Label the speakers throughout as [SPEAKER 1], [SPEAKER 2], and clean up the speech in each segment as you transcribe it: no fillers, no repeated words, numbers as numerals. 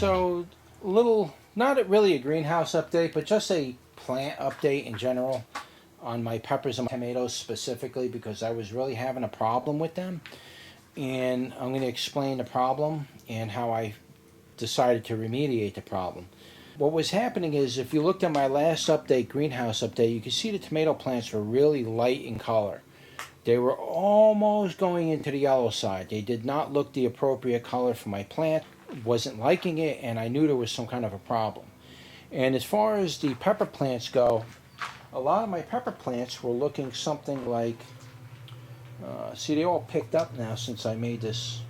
[SPEAKER 1] So, not really a greenhouse update, but just a plant update in general on my peppers and tomatoes specifically, because I was really having a problem with them. And I'm going to explain the problem and how I decided to remediate the problem. What was happening is, if you looked at my last update, greenhouse update, you can see the tomato plants were really light in color. They were almost going into the yellow side. They did not look the appropriate color for my plant. Wasn't liking it, and I knew there was some kind of a problem. And as far as the pepper plants go, a lot of my pepper plants were looking something like, see, they all picked up now since I made this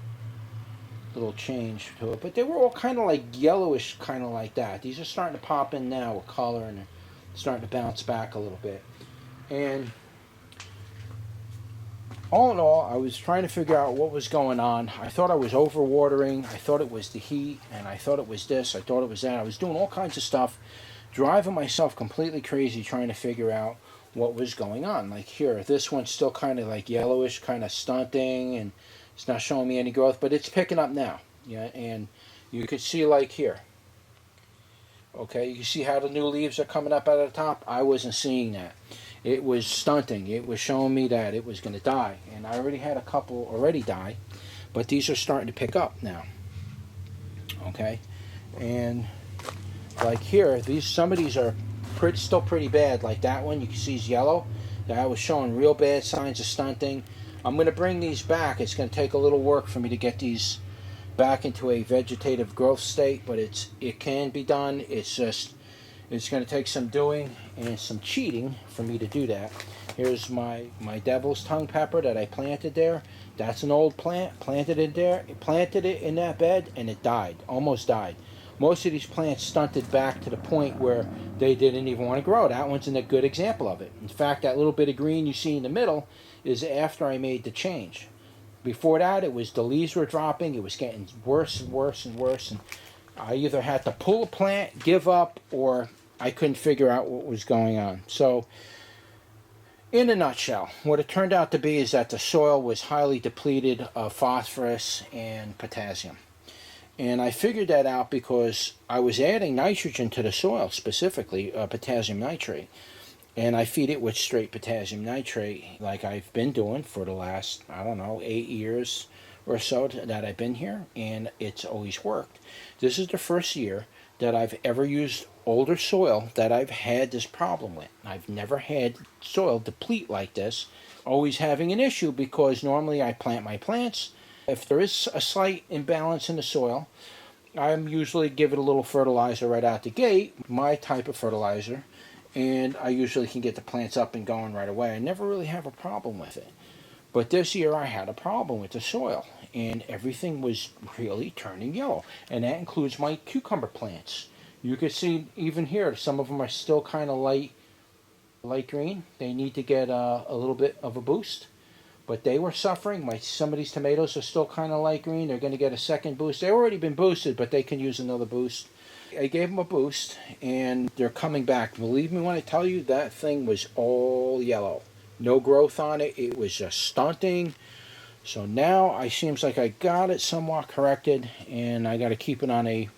[SPEAKER 1] little change to it, but they were all kind of like yellowish, kind of like that. These are starting to pop in now with color, and they're starting to bounce back a little bit. And all in all, I was trying to figure out what was going on. I thought I was overwatering. I thought it was the heat, and I thought it was this. I thought it was that. I was doing all kinds of stuff, driving myself completely crazy trying to figure out what was going on. Like here, this one's still kind of like yellowish, kind of stunting, and it's not showing me any growth, but it's picking up now. Yeah, and you could see like here. Okay, you see how the new leaves are coming up out of the top? I wasn't seeing that. It was stunting. It was showing me that it was going to die. And I already had a couple already die, but these are starting to pick up now. Okay, and like here, some of these are still pretty bad. Like that one, you can see is yellow. That was showing real bad signs of stunting. I'm going to bring these back. It's going to take a little work for me to get these back into a vegetative growth state, but it can be done. It's going to take some doing and some cheating for me to do that. Here's my devil's tongue pepper that I planted there. That's an old plant. Planted it there. Planted it in that bed, and it died. Almost died. Most of these plants stunted back to the point where they didn't even want to grow. That one's a good example of it. In fact, that little bit of green you see in the middle is after I made the change. Before that, the leaves were dropping. It was getting worse and worse and worse. And I either had to pull a plant, give up, or I couldn't figure out what was going on. So, in a nutshell, what it turned out to be is that the soil was highly depleted of phosphorus and potassium. And I figured that out because I was adding nitrogen to the soil, specifically potassium nitrate. And I feed it with straight potassium nitrate like I've been doing for the last, 8 years or so that I've been here, and it's always worked. This is the first year that I've ever used older soil that I've had this problem with. I've never had soil deplete like this, always having an issue because normally I plant my plants. If there is a slight imbalance in the soil, I'm usually give it a little fertilizer right out the gate, my type of fertilizer, and I usually can get the plants up and going right away. I never really have a problem with it. But this year I had a problem with the soil, and everything was really turning yellow. And that includes my cucumber plants. You can see even here, some of them are still kind of light green. They need to get a little bit of a boost. But they were suffering. Some of these tomatoes are still kind of light green. They're going to get a second boost. They've already been boosted, but they can use another boost. I gave them a boost, and they're coming back. Believe me when I tell you, that thing was all yellow. No growth on it. It was just stunting. So now it seems like I got it somewhat corrected, and I got to keep it on a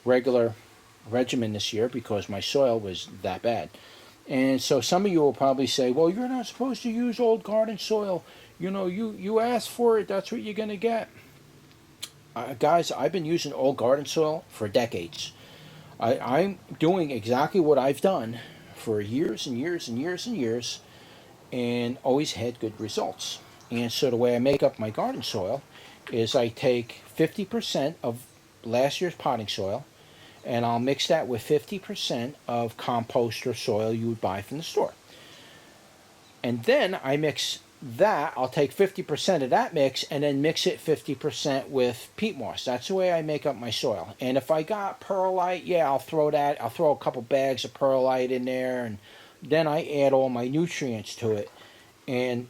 [SPEAKER 1] regular regimen this year because my soil was that bad. And so some of you will probably say, well, you're not supposed to use old garden soil. You asked for it. That's what you're going to get. Guys, I've been using old garden soil for decades. I'm doing exactly what I've done for years and years and years and years, and always had good results. And so the way I make up my garden soil is I take 50% of last year's potting soil, and I'll mix that with 50% of compost or soil you would buy from the store. And then I mix that, I'll take 50% of that mix and then mix it 50% with peat moss. That's the way I make up my soil. And if I got perlite, yeah, I'll throw a couple bags of perlite in there, and then I add all my nutrients to it. And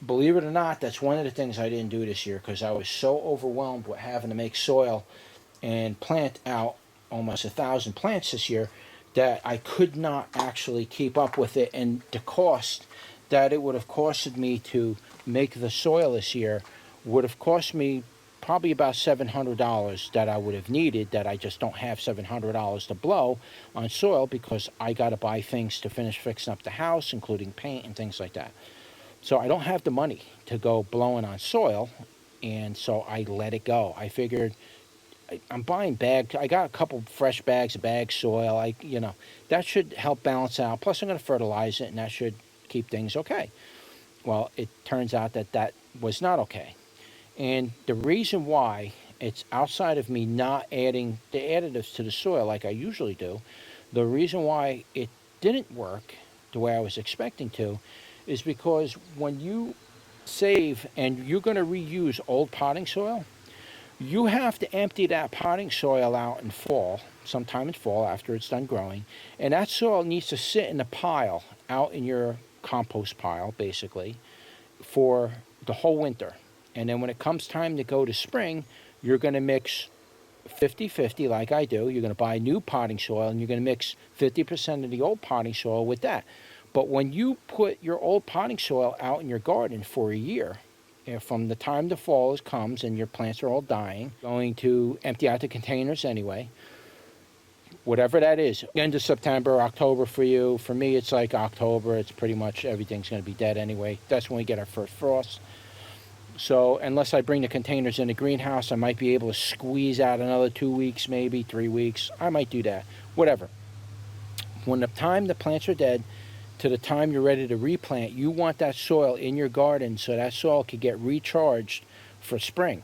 [SPEAKER 1] believe it or not, that's one of the things I didn't do this year because I was so overwhelmed with having to make soil and plant out almost 1,000 plants this year that I could not actually keep up with it. And the cost that it would have costed me to make the soil this year would have cost me probably about $700 that I would have needed, that I just don't have $700 to blow on soil, because I got to buy things to finish fixing up the house, including paint and things like that. So I don't have the money to go blowing on soil, and so I let it go. I figured, I'm buying bags. I got a couple fresh bags of bag soil. That should help balance out. Plus, I'm going to fertilize it, and that should keep things okay. Well, it turns out that that was not okay. And the reason why, it's outside of me not adding the additives to the soil like I usually do, the reason why it didn't work the way I was expecting to is because when you save and you're going to reuse old potting soil, you have to empty that potting soil out in fall, sometime in fall after it's done growing, and that soil needs to sit in a pile out in your compost pile, basically, for the whole winter. And then when it comes time to go to spring, you're going to mix 50-50 like I do. You're going to buy new potting soil, and you're going to mix 50% of the old potting soil with that. But when you put your old potting soil out in your garden for a year, from the time the fall comes and your plants are all dying, going to empty out the containers anyway, whatever that is, end of September, October for you. For me, it's like October. It's pretty much everything's going to be dead anyway. That's when we get our first frost. So unless I bring the containers in the greenhouse, I might be able to squeeze out another 2 weeks, maybe 3 weeks. I might do that, whatever. When the time the plants are dead to the time you're ready to replant, you want that soil in your garden so that soil can get recharged for spring.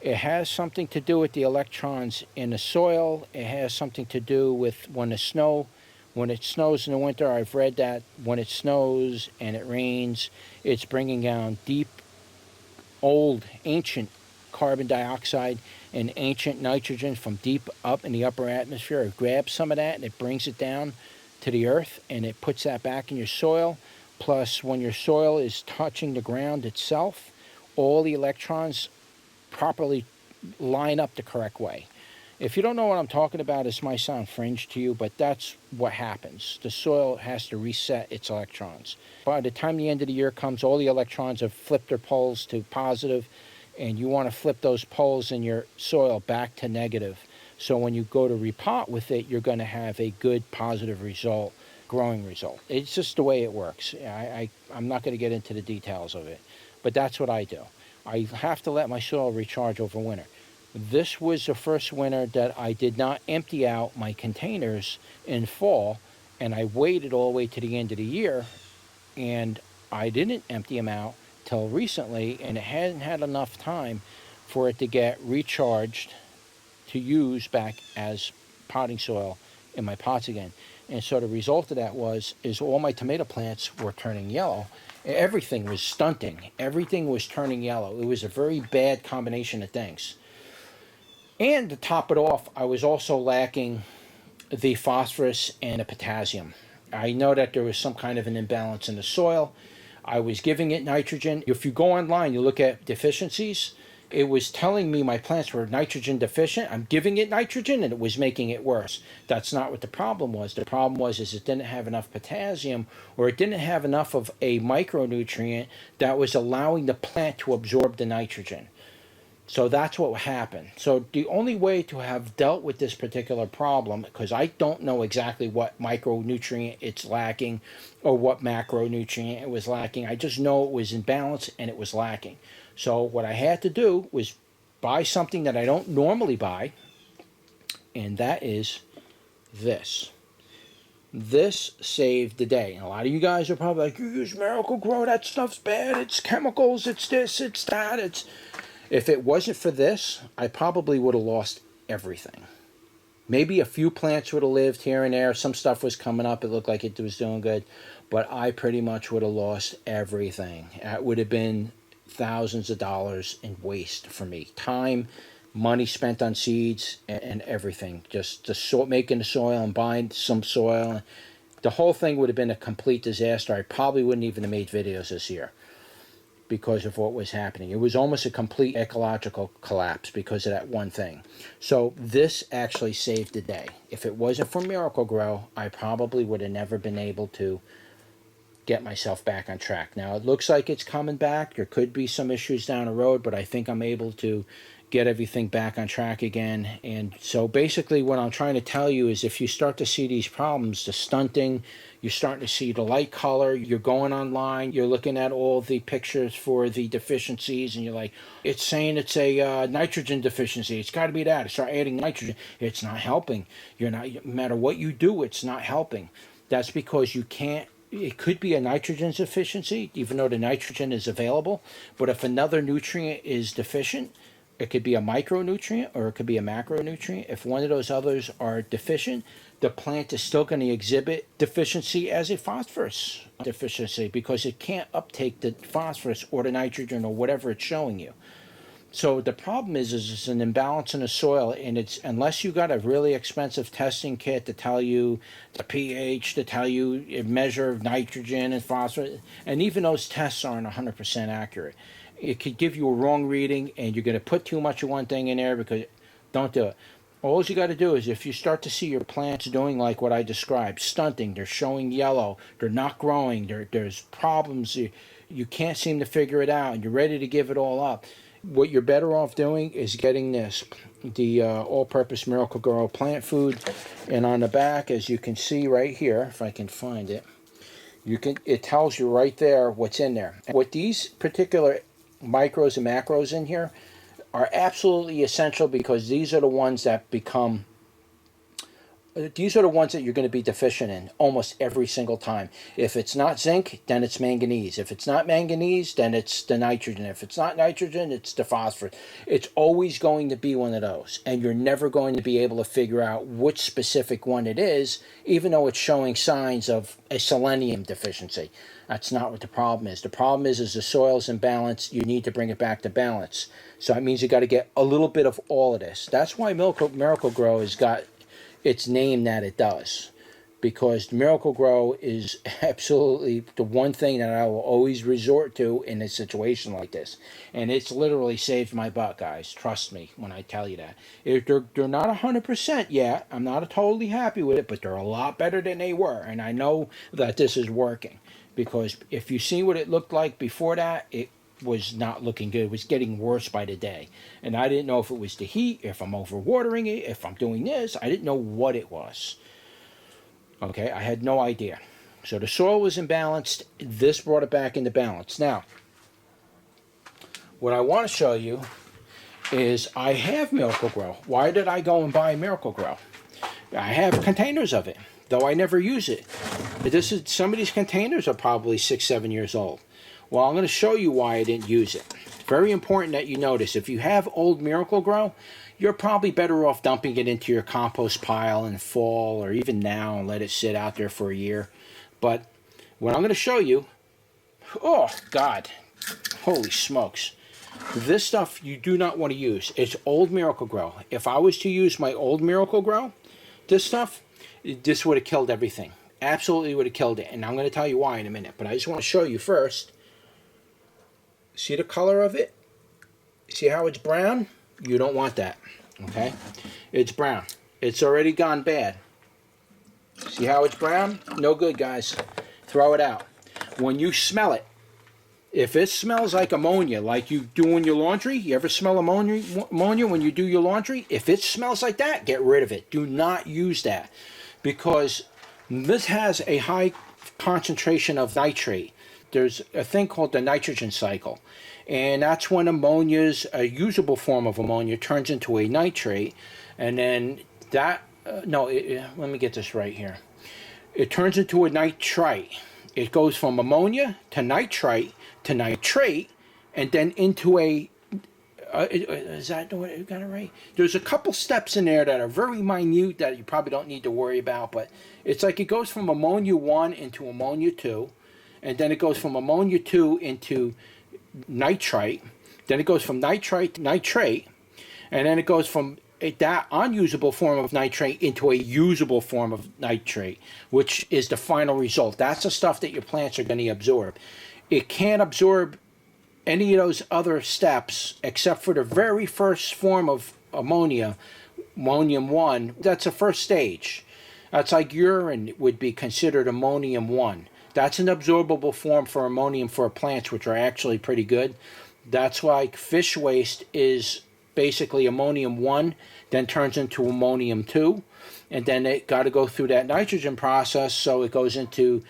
[SPEAKER 1] It has something to do with the electrons in the soil. It has something to do with when it snows in the winter. I've read that when it snows and it rains, it's bringing down deep, old, ancient carbon dioxide and ancient nitrogen from deep up in the upper atmosphere. It grabs some of that and it brings it down to the earth, and it puts that back in your soil. Plus, when your soil is touching the ground itself, all the electrons properly line up the correct way. If you don't know what I'm talking about, this might sound fringe to you, but that's what happens. The soil has to reset its electrons. By the time the end of the year comes, all the electrons have flipped their poles to positive, and you want to flip those poles in your soil back to negative. So when you go to repot with it, you're going to have a good positive result, growing result. It's just the way it works. I'm not going to get into the details of it, but that's what I do. I have to let my soil recharge over winter. This was the first winter that I did not empty out my containers in fall, and I waited all the way to the end of the year, and I didn't empty them out till recently, and it hadn't had enough time for it to get recharged to use back as potting soil in my pots again. And so the result of that is all my tomato plants were turning yellow. Everything was stunting. Everything was turning yellow. It was a very bad combination of things. And to top it off, I was also lacking the phosphorus and the potassium. I know that there was some kind of an imbalance in the soil. I was giving it nitrogen. If you go online, you look at deficiencies, it was telling me my plants were nitrogen deficient. I'm giving it nitrogen, and it was making it worse. That's not what the problem was. The problem was it didn't have enough potassium, or it didn't have enough of a micronutrient that was allowing the plant to absorb the nitrogen. So that's what happened. So the only way to have dealt with this particular problem, because I don't know exactly what micronutrient it's lacking or what macronutrient it was lacking. I just know it was imbalanced and it was lacking. So what I had to do was buy something that I don't normally buy, and that is this. This saved the day. And a lot of you guys are probably like, you use Miracle Gro, that stuff's bad, it's chemicals, it's this, it's that. If it wasn't for this, I probably would have lost everything. Maybe a few plants would have lived here and there. Some stuff was coming up. It looked like it was doing good. But I pretty much would have lost everything. It would have been thousands of dollars in waste for me. Time, money spent on seeds, and everything. Just making the soil and buying some soil. The whole thing would have been a complete disaster. I probably wouldn't even have made videos this year because of what was happening. It was almost a complete ecological collapse because of that one thing. So this actually saved the day. If it wasn't for Miracle Gro, I probably would have never been able to get myself back on track. Now it looks like it's coming back. There could be some issues down the road, but I think I'm able to get everything back on track again. And so basically what I'm trying to tell you is if you start to see these problems, the stunting, you're starting to see the light color, you're going online, you're looking at all the pictures for the deficiencies, and you're like, it's saying it's a nitrogen deficiency. It's got to be that. Start adding nitrogen. It's not helping. You're not, no matter what you do, it's not helping. That's because you can't. It could be a nitrogen deficiency, even though the nitrogen is available. But if another nutrient is deficient, it could be a micronutrient or it could be a macronutrient. If one of those others are deficient, the plant is still going to exhibit deficiency as a phosphorus deficiency because it can't uptake the phosphorus or the nitrogen or whatever it's showing you. So the problem is it's an imbalance in the soil, and it's unless you got a really expensive testing kit to tell you the pH, to tell you a measure of nitrogen and phosphorus, and even those tests aren't 100% accurate. It could give you a wrong reading, and you're going to put too much of one thing in there because don't do it. All you got to do is if you start to see your plants doing like what I described, stunting, they're showing yellow, they're not growing, there's problems, you can't seem to figure it out, and you're ready to give it all up. What you're better off doing is getting this, the all-purpose Miracle Gro plant food, and on the back, as you can see right here, if I can find it, it tells you right there what's in there. What these particular micros and macros in here are absolutely essential because these are the ones that you're going to be deficient in almost every single time. If it's not zinc, then it's manganese. If it's not manganese, then it's the nitrogen. If it's not nitrogen, it's the phosphorus. It's always going to be one of those, and you're never going to be able to figure out which specific one it is, even though it's showing signs of a selenium deficiency. That's not what the problem is. The problem is the soil's imbalanced. You need to bring it back to balance. So that means you got to get a little bit of all of this. That's why Miracle Gro has got its name that it does, because Miracle Gro is absolutely the one thing that I will always resort to in a situation like this, and it's literally saved my butt, guys. Trust me when I tell you that. They're not 100% yet. I'm not totally happy with it, but they're a lot better than they were, and I know that this is working, because if you see what it looked like before that, it was not looking good. It was getting worse by the day. And I didn't know if it was the heat, if I'm overwatering it, if I'm doing this. I didn't know what it was. Okay, I had no idea. So the soil was imbalanced. This brought it back into balance. Now, what I want to show you is I have Miracle Gro. Why did I go and buy Miracle Gro? I have containers of it, though I never use it. Some of these containers are probably 6-7 years old. Well, I'm going to show you why I didn't use it. Very important that you notice, if you have old Miracle Gro, you're probably better off dumping it into your compost pile in fall or even now and let it sit out there for a year. But what I'm going to show you, oh, God, holy smokes. This stuff you do not want to use. It's old Miracle Gro. If I was to use my old Miracle Gro, this stuff, this would have killed everything. Absolutely would have killed it. And I'm going to tell you why in a minute. But I just want to show you first. See the color of it? See how it's brown? You don't want that, okay? It's brown. It's already gone bad. See how it's brown? No good, guys. Throw it out. When you smell it, if it smells like ammonia, like you doing your laundry, you ever smell ammonia when you do your laundry? If it smells like that, get rid of it. Do not use that, because this has a high concentration of nitrate. There's a thing called the nitrogen cycle, and that's when ammonia's a usable form of ammonia turns into a nitrate, and then that let me get this right here. It turns into a nitrite. It goes from ammonia to nitrite, and then into a is that what you got it right? There's a couple steps in there that are very minute that you probably don't need to worry about, but it's like it goes from ammonia 1 into ammonia 2. And then it goes from ammonia 2 into nitrite. Then it goes from nitrite to nitrate. And then it goes from that unusable form of nitrate into a usable form of nitrate, which is the final result. That's the stuff that your plants are going to absorb. It can't absorb any of those other steps except for the very first form of ammonia, ammonium 1. That's the first stage. That's like urine would be considered ammonium 1. That's an absorbable form for ammonium for plants, which are actually pretty good. That's why fish waste is basically ammonium 1, then turns into ammonium 2. And then it got to go through that nitrogen process, so it goes into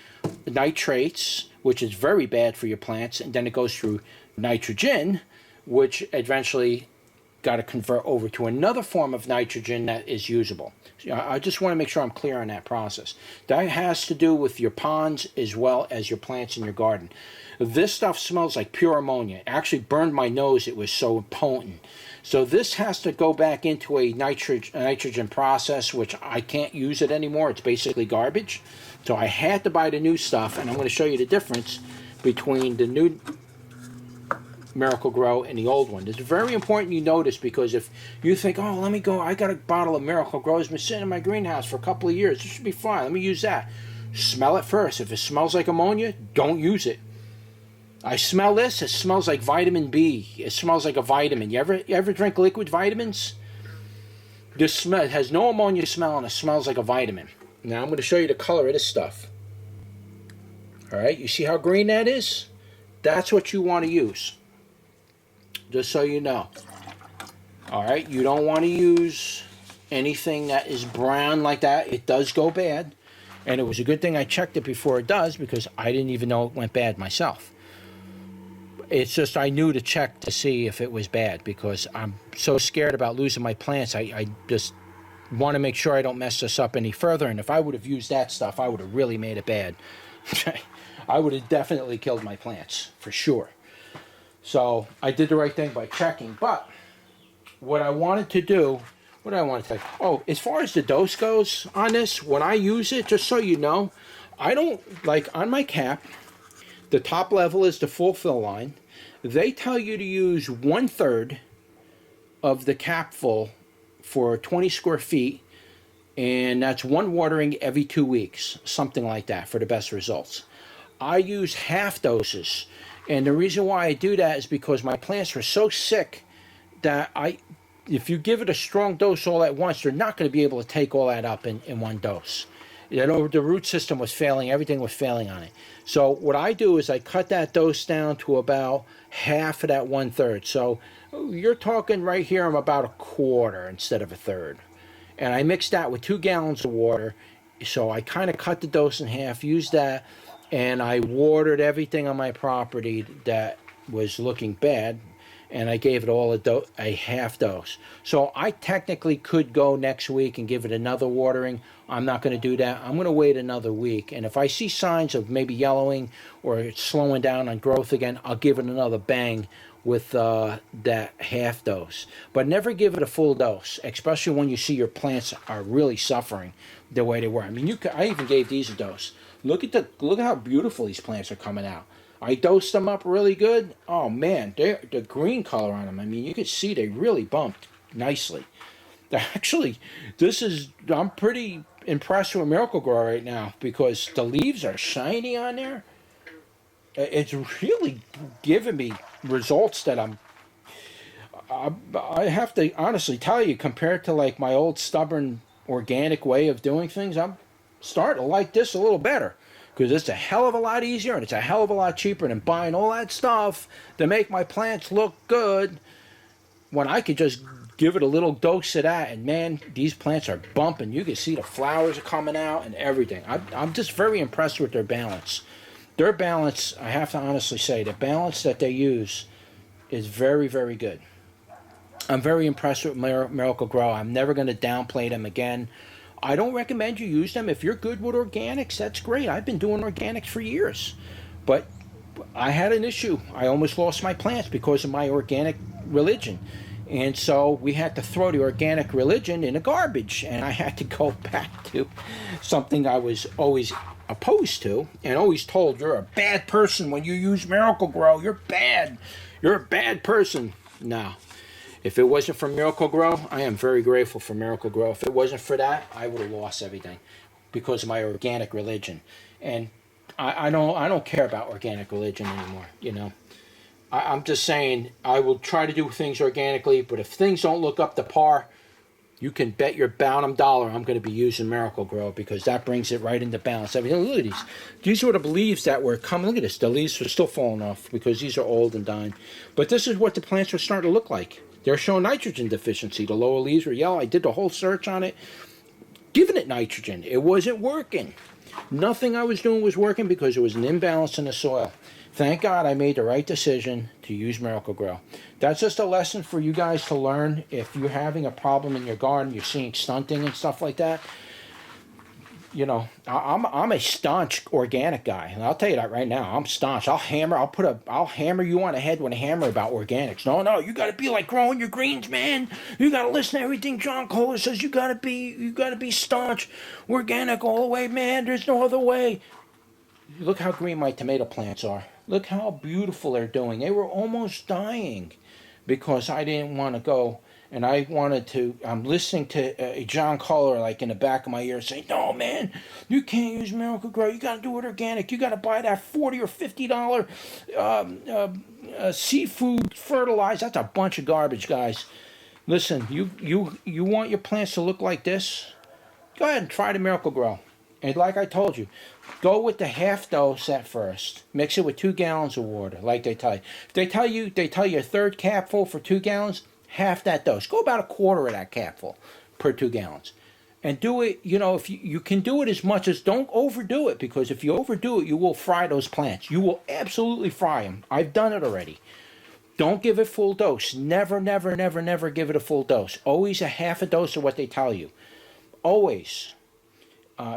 [SPEAKER 1] nitrates, which is very bad for your plants. And then it goes through nitrogen, which eventually got to convert over to another form of nitrogen that is usable. So I just want to make sure I'm clear on that process. That has to do with your ponds as well as your plants in your garden. This stuff smells like pure ammonia. It actually burned my nose. It was so potent. So this has to go back into a nitrogen process, which I can't use it anymore. It's basically garbage. So I had to buy the new stuff, and I'm going to show you the difference between the new Miracle Gro and the old one. It's very important you notice, because if you think, oh, let me go, I got a bottle of Miracle Gro, it's been sitting in my greenhouse for a couple of years, it should be fine, let me use that. Smell it first. If it smells like ammonia, don't use it. I smell this, it smells like vitamin B. It smells like a vitamin. You ever drink liquid vitamins? This smell, it has no ammonia smell, and it smells like a vitamin. Now I'm going to show you the color of this stuff. Alright, you see how green that is? That's what you want to use. Just so you know. Alright, you don't want to use anything that is brown like that. It does go bad. And it was a good thing I checked it before it does, because I didn't even know it went bad myself. It's just I knew to check to see if it was bad, because I'm so scared about losing my plants. I just want to make sure I don't mess this up any further. And if I would have used that stuff, I would have really made it bad. I would have definitely killed my plants, for sure. So I did the right thing by checking. But what I wanted to do, what did I want to say? Oh, as far as the dose goes on this, when I use it, just so you know, I don't, like on my cap, the top level is the full fill line. They tell you to use 1/3 of the cap full for 20 square feet, and that's one watering every 2 weeks, something like that, for the best results. I use half doses. And the reason why I do that is because my plants were so sick that if you give it a strong dose all at once, they're not going to be able to take all that up in one dose. You know, the root system was failing, everything was failing on it. So what I do is I cut that dose down to about half of that 1/3. So you're talking right here, I'm about a quarter instead of a third. And I mixed that with 2 gallons of water. So I kind of cut the dose in half, used that, and I watered everything on my property that was looking bad, and I gave it all a half dose. So I technically could go next week and give it another watering. I'm not going to do that. I'm going to wait another week, and if I see signs of maybe yellowing or it's slowing down on growth again, I'll give it another bang with that half dose. But never give it a full dose, especially when you see your plants are really suffering the way they were. I mean, I even gave these a dose. Look at how beautiful these plants are coming out. I dosed them up really good. Oh man, the green color on them, I mean, you can see they really bumped nicely. Actually, I'm pretty impressed with Miracle Gro right now, because the leaves are shiny on there. It's really giving me results that I have to honestly tell you, compared to like my old stubborn organic way of doing things, I'm starting to like this a little better, because it's a hell of a lot easier and it's a hell of a lot cheaper than buying all that stuff to make my plants look good, when I could just give it a little dose of that, and man, these plants are bumping. You can see the flowers are coming out and everything. I'm just very impressed with their balance. Their balance, I have to honestly say, the balance that they use is very, very good. I'm very impressed with Miracle Gro. I'm never going to downplay them again. I don't recommend you use them. If you're good with organics, that's great. I've been doing organics for years. But I had an issue. I almost lost my plants because of my organic religion. And so we had to throw the organic religion in the garbage. And I had to go back to something I was always opposed to and always told, you're a bad person when you use Miracle Gro. You're bad. You're a bad person. No. If it wasn't for Miracle Gro, I am very grateful for Miracle Gro. If it wasn't for that, I would have lost everything because of my organic religion. And I don't care about organic religion anymore, you know. I'm just saying, I will try to do things organically, but if things don't look up to par, you can bet your bottom dollar I'm going to be using Miracle Gro, because that brings it right into balance. I mean, look at these. These were the leaves that were coming. Look at this. The leaves are still falling off because these are old and dying. But this is what the plants are starting to look like. They're showing nitrogen deficiency. The lower leaves were yellow. I did the whole search on it, giving it nitrogen. It wasn't working. Nothing I was doing was working because there was an imbalance in the soil. Thank God I made the right decision to use Miracle Gro. That's just a lesson for you guys to learn. If you're having a problem in your garden, you're seeing stunting and stuff like that, you know, I'm a staunch organic guy, and I'll tell you that right now. I'm staunch. I'll hammer you on the head with a hammer about organics. No, you got to be like growing your greens, man. You got to listen to everything John Kohler says. You got to be staunch, organic all the way, man. There's no other way. Look how green my tomato plants are. Look how beautiful they're doing. They were almost dying because I didn't want to go. And I wanted to, I'm listening to John Kohler like in the back of my ear saying, no, man, you can't use Miracle Gro. You got to do it organic. You got to buy that $40 or $50 seafood fertilizer. That's a bunch of garbage, guys. Listen, you want your plants to look like this? Go ahead and try the Miracle Gro. And like I told you, go with the half dose at first. Mix it with 2 gallons of water, like they tell you. If they tell you a third capful for 2 gallons, half that dose. Go about a quarter of that capful per 2 gallons. And do it, you know, if you can do it as much as, don't overdo it, because if you overdo it, you will fry those plants. You will absolutely fry them. I've done it already. Don't give it full dose. Never, never, never, never give it a full dose. Always a half a dose of what they tell you. Always.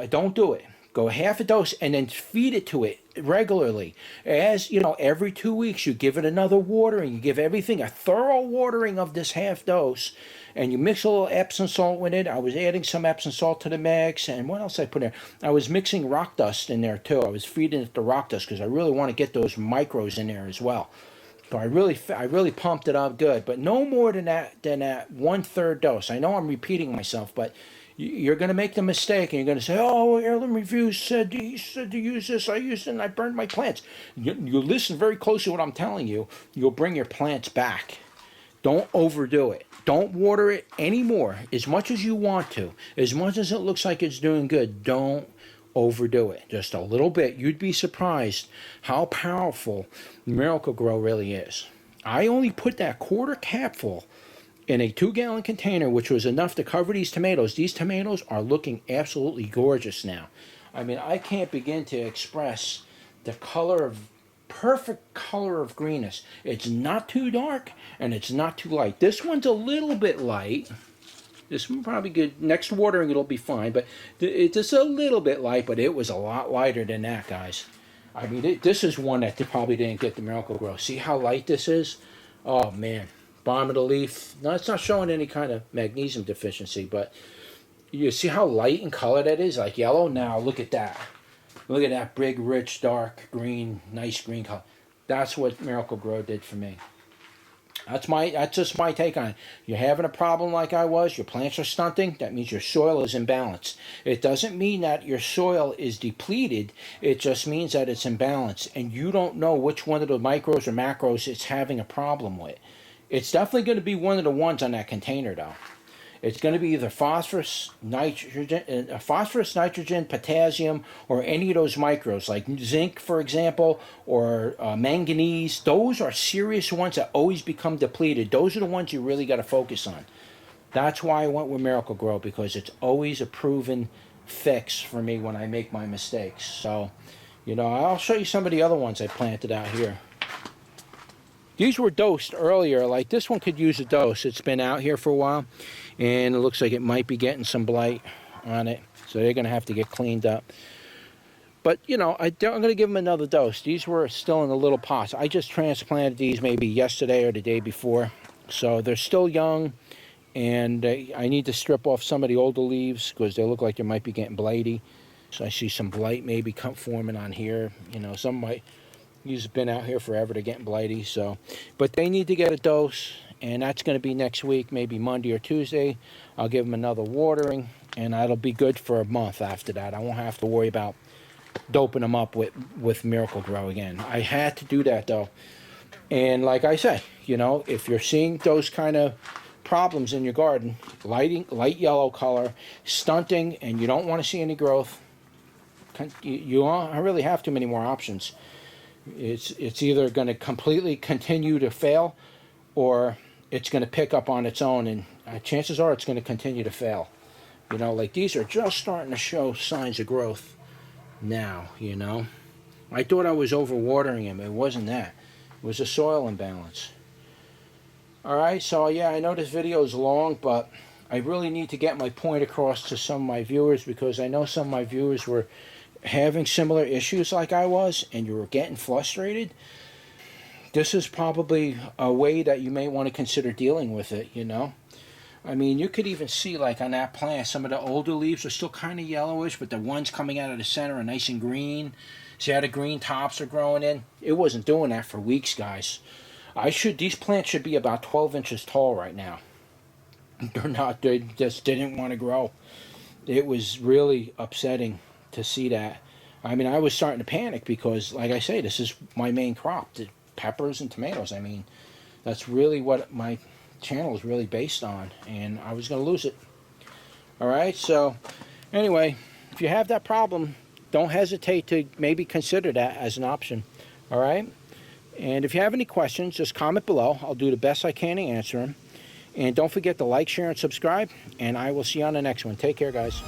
[SPEAKER 1] Don't do it. Go half a dose and then feed it to it regularly. As you know, every 2 weeks you give it another watering. You give everything a thorough watering of this half dose, and you mix a little Epsom salt with it. I was adding some Epsom salt to the mix, and what else I put in there? I was mixing rock dust in there too. I was feeding it the rock dust because I really want to get those micros in there as well. So I really pumped it up good, but no more than that 1/3 dose. I know I'm repeating myself, but you're going to make the mistake, and you're going to say, oh, Heirloom Reviews said to use this. I used it, and I burned my plants. You listen very closely to what I'm telling you. You'll bring your plants back. Don't overdo it. Don't water it anymore. As much as you want to. As much as it looks like it's doing good, don't overdo it. Just a little bit. You'd be surprised how powerful Miracle Gro really is. I only put that quarter capful in a 2-gallon container, which was enough to cover these tomatoes. These tomatoes are looking absolutely gorgeous now. I mean, I can't begin to express the perfect color of greenness. It's not too dark, and it's not too light. This one's a little bit light. This one probably good. Next watering, it'll be fine, but it's just a little bit light, but it was a lot lighter than that, guys. I mean, this is one that probably didn't get the Miracle Gro. See how light this is? Oh, man. Bottom of the leaf. No, it's not showing any kind of magnesium deficiency, but you see how light in color that is, like yellow? Now look at that. Look at that big, rich, dark green, nice green color. That's what Miracle Gro did for me. That's just my take on it. You're having a problem like I was, your plants are stunting, that means your soil is imbalanced. It doesn't mean that your soil is depleted, it just means that it's imbalanced, and you don't know which one of the micros or macros it's having a problem with. It's definitely going to be one of the ones on that container, though. It's going to be either phosphorus, nitrogen, potassium, or any of those micros, like zinc, for example, or manganese. Those are serious ones that always become depleted. Those are the ones you really got to focus on. That's why I went with Miracle Gro, because it's always a proven fix for me when I make my mistakes. So, you know, I'll show you some of the other ones I planted out here. These were dosed earlier. Like this one could use a dose. It's been out here for a while, and it looks like it might be getting some blight on it. So they're going to have to get cleaned up. But, you know, I'm going to give them another dose. These were still in the little pots. I just transplanted these maybe yesterday or the day before. So they're still young, and I need to strip off some of the older leaves because they look like they might be getting blighty. So I see some blight maybe forming on here. You know, some might... These have been out here forever. They're getting blighty. So, but they need to get a dose, and that's going to be next week, maybe Monday or Tuesday. I'll give them another watering, and that'll be good for a month after that. I won't have to worry about doping them up with Miracle Gro again. I had to do that, though. And like I say, you know, if you're seeing those kind of problems in your garden, light yellow color, stunting, and you don't want to see any growth, you don't really have too many more options. It's either going to completely continue to fail, or it's going to pick up on its own, and chances are it's going to continue to fail. You know, like these are just starting to show signs of growth now, you know. I thought I was overwatering them. It wasn't that. It was a soil imbalance. Alright, so yeah, I know this video is long, but I really need to get my point across to some of my viewers, because I know some of my viewers were having similar issues like I was, and you were getting frustrated. This is probably a way that you may want to consider dealing with it, you know. I mean, you could even see, like on that plant, some of the older leaves are still kind of yellowish, but the ones coming out of the center are nice and green. See how the green tops are growing in? It wasn't doing that for weeks, guys. These plants should be about 12 inches tall right now. They're not. They just didn't want to grow. It was really upsetting to see that. I mean, I was starting to panic because, like I say, this is my main crop, the peppers and tomatoes. I mean, that's really what my channel is really based on, and I was going to lose it. Alright, so anyway, if you have that problem, don't hesitate to maybe consider that as an option. Alright, and if you have any questions, just comment below. I'll do the best I can to answer them. And don't forget to like, share, and subscribe, and I will see you on the next one. Take care, guys.